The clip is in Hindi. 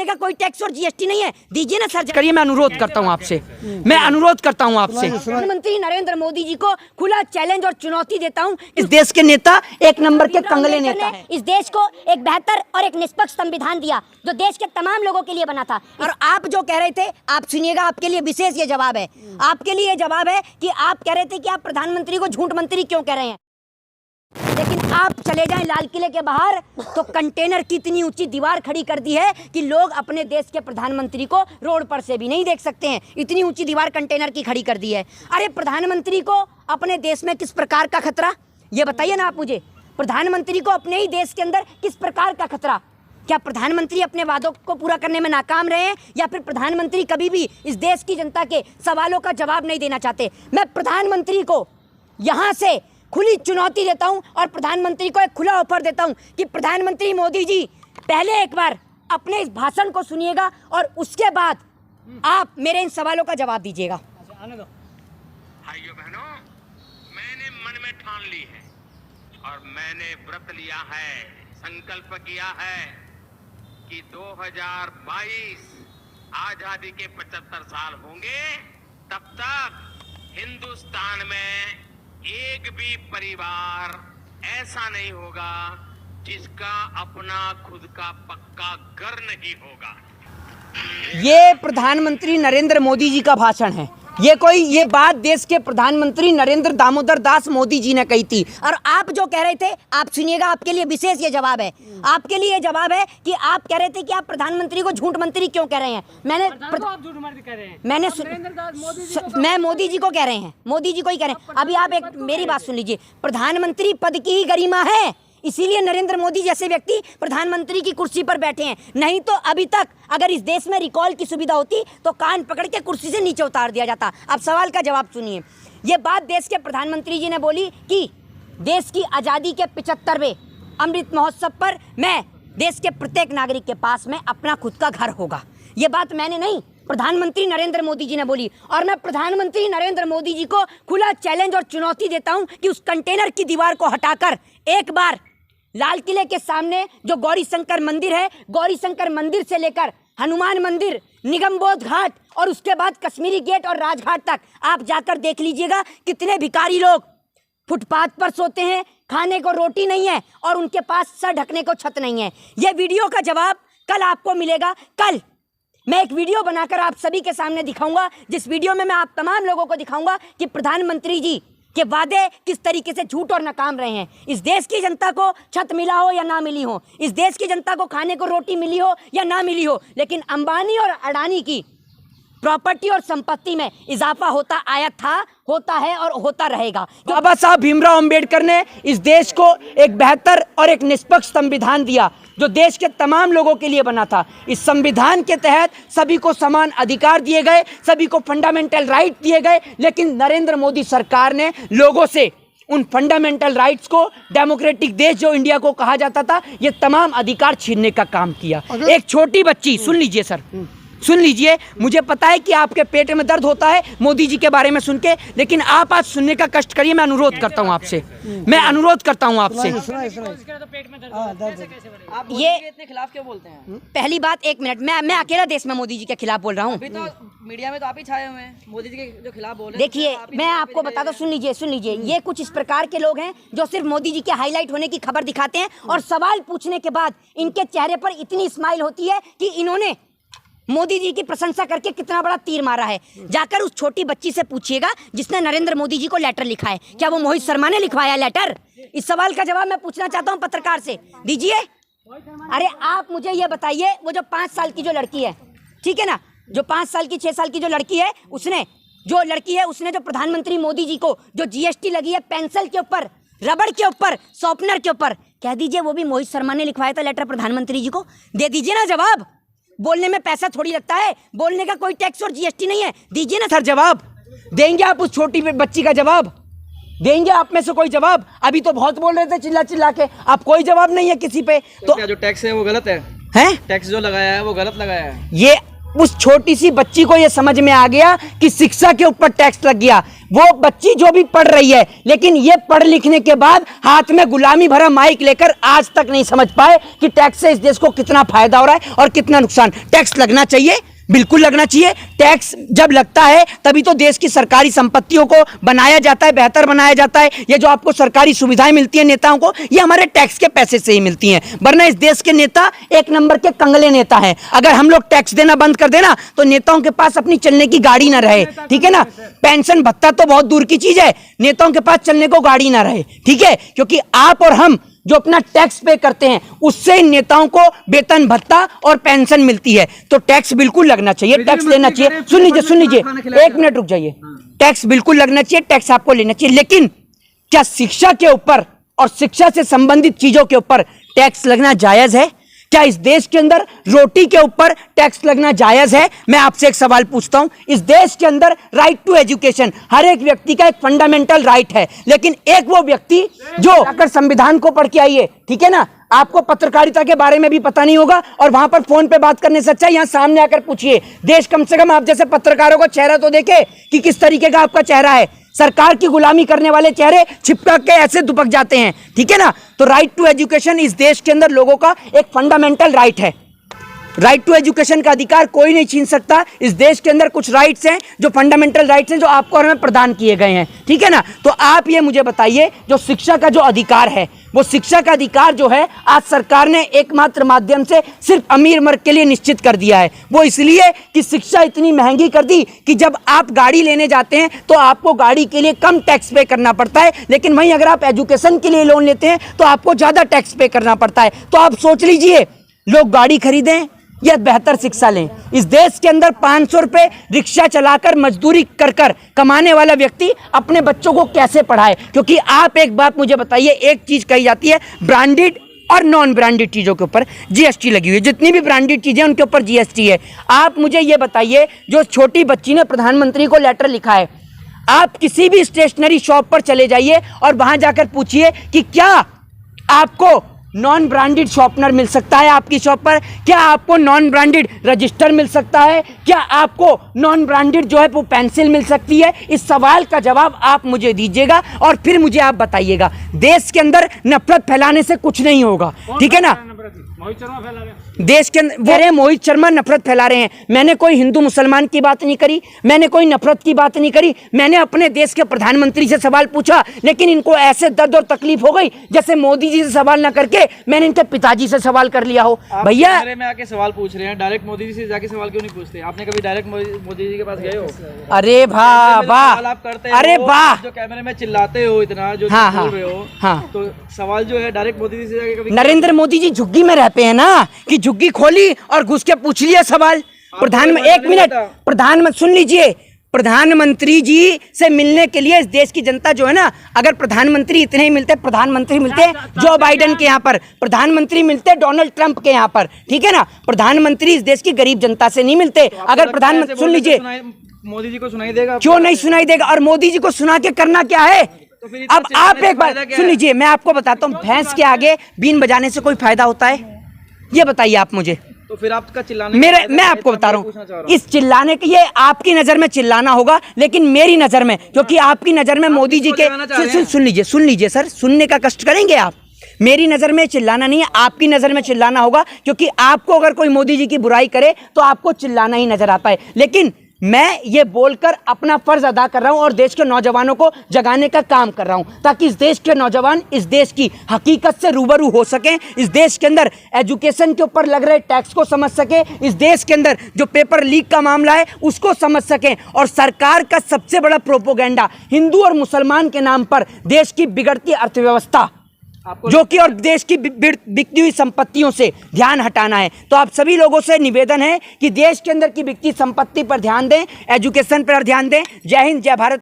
बोलने का कोई टैक्स और जीएसटी नहीं है, दीजिए ना सर। करिए, मैं अनुरोध करता हूँ आपसे, मैं अनुरोध करता हूँ आपसे। प्रधानमंत्री नरेंद्र मोदी जी को खुला चैलेंज और चुनौती देता हूँ। इस देश के नेता एक नंबर के कंगले नेता है। इस देश को एक बेहतर और एक निष्पक्ष संविधान दिया जो देश के तमाम लोगों के लिए बना था। और आप जो कह रहे थे, आप सुनिएगा, आपके लिए विशेष ये जवाब है। आपके लिए जवाब है कि आप कह रहे थे कि आप प्रधानमंत्री को झूठ मंत्री क्यों कह रहे हैं, लेकिन आप चले जाएं लाल किले के बाहर तो कंटेनर की इतनी ऊंची दीवार खड़ी कर दी है कि लोग अपने देश के प्रधानमंत्री को रोड पर से भी नहीं देख सकते हैं। इतनी ऊंची दीवार कंटेनर की खड़ी कर दी है। अरे प्रधानमंत्री को अपने देश में किस प्रकार का खतरा, ये बताइए ना आप मुझे। प्रधानमंत्री को अपने ही देश के अंदर किस प्रकार का खतरा? क्या प्रधानमंत्री अपने वादों को पूरा करने में नाकाम रहे हैं, या फिर प्रधानमंत्री कभी भी इस देश की जनता के सवालों का जवाब नहीं देना चाहते? मैं प्रधानमंत्री को यहाँ से खुली चुनौती देता हूं और प्रधानमंत्री को एक खुला ऑफर देता हूं कि प्रधानमंत्री मोदी जी, पहले एक बार अपने इस भाषण को सुनिएगा और उसके बाद आप मेरे इन सवालों का जवाब दीजिएगा। भाइयों बहनों, मैंने मन में ठान ली है और मैंने व्रत लिया है, संकल्प किया है कि 2022 आजादी के 75 साल होंगे, तब तक हिंदुस्तान में एक भी परिवार ऐसा नहीं होगा जिसका अपना खुद का पक्का घर नहीं होगा। ये प्रधानमंत्री नरेंद्र मोदी जी का भाषण है। ये बात देश के प्रधानमंत्री नरेंद्र दामोदर दास मोदी जी ने कही थी। और आप जो कह रहे थे, आप सुनिएगा, आपके लिए विशेष ये जवाब है। आपके लिए ये जवाब है कि आप कह रहे थे कि आप प्रधानमंत्री को झूठ मंत्री क्यों कह रहे हैं। मैं मोदी जी को कह रहे हैं, मोदी जी को ही कह रहे हैं। अभी आप एक मेरी बात सुन लीजिए। प्रधानमंत्री पद की ही गरिमा है, इसीलिए नरेंद्र मोदी जैसे व्यक्ति प्रधानमंत्री की कुर्सी पर बैठे हैं। नहीं तो अभी तक अगर इस देश में रिकॉल की सुविधा होती तो कान पकड़ के कुर्सी से नीचे उतार दिया जाता। अब सवाल का जवाब सुनिए। ये बात देश के प्रधानमंत्री जी ने बोली कि देश की आज़ादी के 75वें अमृत महोत्सव पर मैं देश के प्रत्येक नागरिक के पास में अपना खुद का घर होगा। ये बात मैंने नहीं, प्रधानमंत्री नरेंद्र मोदी जी ने बोली। और मैं प्रधानमंत्री नरेंद्र मोदी जी को खुला चैलेंज और चुनौती देता हूं कि उस कंटेनर की दीवार को हटाकर एक बार लाल किले के सामने जो गौरी शंकर मंदिर है, गौरी शंकर मंदिर से लेकर हनुमान मंदिर, निगमबोध घाट और उसके बाद कश्मीरी गेट और राजघाट तक आप जाकर देख लीजिएगा कितने भिखारी लोग फुटपाथ पर सोते हैं, खाने को रोटी नहीं है और उनके पास सर ढकने को छत नहीं है। ये वीडियो का जवाब कल आपको मिलेगा। कल मैं एक वीडियो बनाकर आप सभी के सामने दिखाऊंगा, जिस वीडियो में मैं आप तमाम लोगों को दिखाऊंगा कि प्रधानमंत्री जी के वादे किस तरीके से झूठ और नाकाम रहे हैं। इस देश की जनता को छत मिला हो या ना मिली हो, इस देश की जनता को खाने को रोटी मिली हो या ना मिली हो, लेकिन अंबानी और अडानी की प्रॉपर्टी और संपत्ति में इजाफा होता आया था, होता है और होता रहेगा। बाबा साहब भीमराव अंबेडकर ने इस देश को एक बेहतर और एक निष्पक्ष संविधान दिया जो देश के तमाम लोगों के लिए बना था। इस संविधान के तहत सभी को समान अधिकार दिए गए, सभी को फंडामेंटल राइट दिए गए, लेकिन नरेंद्र मोदी सरकार ने लोगों से उन फंडामेंटल राइट्स को, डेमोक्रेटिक देश जो इंडिया को कहा जाता था, ये तमाम अधिकार छीनने का काम किया। एक छोटी बच्ची, सुन लीजिए सर, सुन लीजिए, मुझे पता है कि आपके पेट में दर्द होता है मोदी जी के बारे में सुन के, लेकिन आप आज सुनने का कष्ट करिए। मैं अनुरोध करता हूं आपसे, मैं अनुरोध करता हूं आपसे। ये इतने खिलाफ क्यों बोलते हैं? पहली बात, एक मिनट, मैं अकेला देश में मोदी जी के खिलाफ बोल रहा हूँ। अभी तो मीडिया में तो आप ही छाए हुए हैं, मोदी जी के जो खिलाफ बोल रहे हैं। देखिए, मैं आपको बता दूं, सुन लीजिए, ये कुछ इस प्रकार के लोग हैं जो सिर्फ मोदी जी के हाईलाइट होने की खबर दिखाते हैं और सवाल पूछने के बाद इनके चेहरे पर इतनी स्माइल होती है कि इन्होंने मोदी जी की प्रशंसा करके कितना बड़ा तीर मारा है। जाकर उस छोटी बच्ची से पूछिएगा जिसने नरेंद्र मोदी जी को लेटर लिखा है, क्या वो मोहित शर्मा ने लिखवाया लेटर? इस सवाल का जवाब मैं पूछना चाहता हूं पत्रकार से, दीजिए। अरे आप मुझे ये बताइए, वो जो 5 साल की जो लड़की है, ठीक है ना, जो 5 साल की 6 साल की जो लड़की है, उसने जो प्रधानमंत्री मोदी जी को जो जीएसटी लगी है पेंसिल के ऊपर, रबड़ के ऊपर, शॉर्पनर के ऊपर, कह दीजिए वो भी मोहित शर्मा ने लिखवाया था लेटर प्रधानमंत्री जी को? दे दीजिए ना जवाब। बोलने में पैसा थोड़ी लगता है, बोलने का कोई टैक्स और जीएसटी नहीं है, दीजिए ना सर जवाब। देंगे आप उस छोटी बच्ची का जवाब? देंगे आप में से कोई जवाब? अभी तो बहुत बोल रहे थे चिल्ला चिल्ला के, अब कोई जवाब नहीं है किसी पे। तो क्या जो टैक्स है वो गलत है? हैं? टैक्स जो लगाया है वो गलत लगाया है? ये उस छोटी सी बच्ची को यह समझ में आ गया कि शिक्षा के ऊपर टैक्स लग गया। वो बच्ची जो भी पढ़ रही है, लेकिन ये पढ़ लिखने के बाद हाथ में गुलामी भरा माइक लेकर आज तक नहीं समझ पाए कि टैक्स से इस देश को कितना फायदा हो रहा है और कितना नुकसान। टैक्स लगना चाहिए, बिल्कुल लगना चाहिए। टैक्स जब लगता है तभी तो देश की सरकारी संपत्तियों को बनाया जाता है, बेहतर बनाया जाता है। ये जो आपको सरकारी सुविधाएं मिलती हैं नेताओं को, ये हमारे टैक्स के पैसे से ही मिलती हैं, वरना इस देश के नेता एक नंबर के कंगले नेता हैं। अगर हम लोग टैक्स देना बंद कर देना तो नेताओं के पास अपनी चलने की गाड़ी ना रहे, ठीक है ना। पेंशन भत्ता तो बहुत दूर की चीज है, नेताओं के पास चलने को गाड़ी ना रहे, ठीक है। क्योंकि आप और हम जो अपना टैक्स पे करते हैं उससे नेताओं को वेतन भत्ता और पेंशन मिलती है। तो टैक्स बिल्कुल लगना चाहिए, टैक्स लेना चाहिए। सुन लीजिए, एक मिनट रुक जाइए। टैक्स बिल्कुल लगना चाहिए, टैक्स आपको लेना चाहिए, लेकिन क्या शिक्षा के ऊपर और शिक्षा से संबंधित चीजों के ऊपर टैक्स लगना जायज है? क्या इस देश के अंदर रोटी के ऊपर टैक्स लगना जायज है? मैं आपसे एक सवाल पूछता हूं। इस देश के अंदर राइट टू एजुकेशन हर एक व्यक्ति का एक फंडामेंटल राइट है, लेकिन एक वो व्यक्ति जो अगर संविधान को पढ़ के आइए, ठीक है ना, आपको पत्रकारिता के बारे में भी पता नहीं होगा और वहां पर फोन पे बात करने से अच्छा यहां सामने आकर पूछिए। देश कम से कम आप जैसे पत्रकारों को चेहरा तो देखे कि किस तरीके का आपका चेहरा है। सरकार की गुलामी करने वाले चेहरे छिपक के ऐसे दुपक जाते हैं, ठीक है ना। तो राइट टू एजुकेशन इस देश के अंदर लोगों का एक फंडामेंटल राइट है। राइट टू एजुकेशन का अधिकार कोई नहीं छीन सकता। इस देश के अंदर कुछ राइट्स हैं जो फंडामेंटल राइट्स हैं जो आपको और हमें प्रदान किए गए हैं, ठीक है ना। तो आप ये मुझे बताइए, जो शिक्षा का जो अधिकार है, वो शिक्षा का अधिकार जो है आज सरकार ने एकमात्र माध्यम से सिर्फ अमीर वर्ग के लिए निश्चित कर दिया है। वो इसलिए कि शिक्षा इतनी महंगी कर दी कि जब आप गाड़ी लेने जाते हैं तो आपको गाड़ी के लिए कम टैक्स पे करना पड़ता है, लेकिन वहीं अगर आप एजुकेशन के लिए लोन लेते हैं तो आपको ज्यादा टैक्स पे करना पड़ता है। तो आप सोच लीजिए, लोग गाड़ी खरीदें या बेहतर शिक्षा लें। इस देश के अंदर 500 रुपए रिक्शा चलाकर मजदूरी कर कर कमाने वाला व्यक्ति अपने बच्चों को कैसे पढ़ाए? क्योंकि आप एक बात मुझे बताइए, एक चीज कही जाती है, ब्रांडेड और नॉन ब्रांडेड चीजों के ऊपर जीएसटी लगी हुई है। जितनी भी ब्रांडेड चीजें उनके ऊपर जीएसटी है। आप मुझे ये बताइए, जो छोटी बच्ची ने प्रधानमंत्री को लेटर लिखा है, आप किसी भी स्टेशनरी शॉप पर चले जाइए और वहां जाकर पूछिए कि क्या आपको नॉन ब्रांडेड शॉर्पनर मिल सकता है आपकी शॉप पर? क्या आपको नॉन ब्रांडेड रजिस्टर मिल सकता है? क्या आपको नॉन ब्रांडेड जो है वो पेंसिल मिल सकती है? इस सवाल का जवाब आप मुझे दीजिएगा और फिर मुझे आप बताइएगा। देश के अंदर नफरत फैलाने से कुछ नहीं होगा, ठीक है ना। देश के अंदर मोहित शर्मा नफरत फैला रहे हैं। मैंने कोई हिंदू मुसलमान की बात नहीं करी, मैंने कोई नफरत की बात नहीं करी। मैंने अपने देश के प्रधानमंत्री से सवाल पूछा, लेकिन इनको ऐसे दर्द और तकलीफ हो गई जैसे मोदी जी से सवाल ना करके मैंने इनके पिताजी से सवाल कर लिया हो। भैया मेरे में आके सवाल पूछ रहे हैं, डायरेक्ट मोदी जी से जाके सवाल क्यों नहीं पूछते? आपने कभी डायरेक्ट मोदी जी के पास गए हो? अरे वाह वाह, अरे वाह, जो कैमरे में चिल्लाते हो इतना, जो बोल रहे हो, हाँ, तो सवाल जो है डायरेक्ट मोदी जी से जाके कभी? नरेंद्र मोदी जी झुग्गी में रहते हैं ना, कि झुग्गी खोली और घुस के पूछ लिया सवाल। एक मिनट, प्रधानमंत्री सुन लीजिए, प्रधानमंत्री जी से मिलने के लिए इस देश की जनता जो है ना, अगर प्रधानमंत्री इतने ही मिलते, प्रधानमंत्री मिलते जो बाइडेन के यहाँ पर, प्रधानमंत्री मिलते डोनाल्ड ट्रंप के यहाँ पर, ठीक है ना। प्रधानमंत्री इस देश की गरीब जनता से नहीं मिलते। अगर प्रधानमंत्री, सुन लीजिए, मोदी जी को सुनाई देगा? क्यों नहीं सुनाई देगा? और मोदी जी को सुना के करना क्या है? अब आप एक बार सुन लीजिए, मैं आपको बताता हूँ, भैंस के आगे बीन बजाने से कोई फायदा होता है? ये बताइए आप मुझे। तो फिर आपका चिल्लाने, मैं आपको बता रहा हूँ, इस चिल्लाने के, ये आपकी नजर में चिल्लाना होगा, लेकिन मेरी नजर में, क्योंकि आपकी नजर में मोदी जी के, सुन लीजिए सर, सुनने का कष्ट करेंगे आप। मेरी नजर में चिल्लाना नहीं है, आपकी नजर में चिल्लाना होगा, क्योंकि आपको अगर कोई मोदी जी की बुराई करे तो आपको चिल्लाना ही नजर आता है। लेकिन मैं ये बोलकर अपना फर्ज अदा कर रहा हूं और देश के नौजवानों को जगाने का काम कर रहा हूं, ताकि इस देश के नौजवान इस देश की हकीकत से रूबरू हो सकें, इस देश के अंदर एजुकेशन के ऊपर लग रहे टैक्स को समझ सकें, इस देश के अंदर जो पेपर लीक का मामला है उसको समझ सकें, और सरकार का सबसे बड़ा प्रोपोगेंडा हिंदू और मुसलमान के नाम पर देश की बिगड़ती अर्थव्यवस्था, जो कि और देश की बिकती हुई संपत्तियों से ध्यान हटाना है। तो आप सभी लोगों से निवेदन है कि देश के अंदर की बिकती संपत्ति पर ध्यान दें, एजुकेशन पर ध्यान दें। जय हिंद, जय भारत।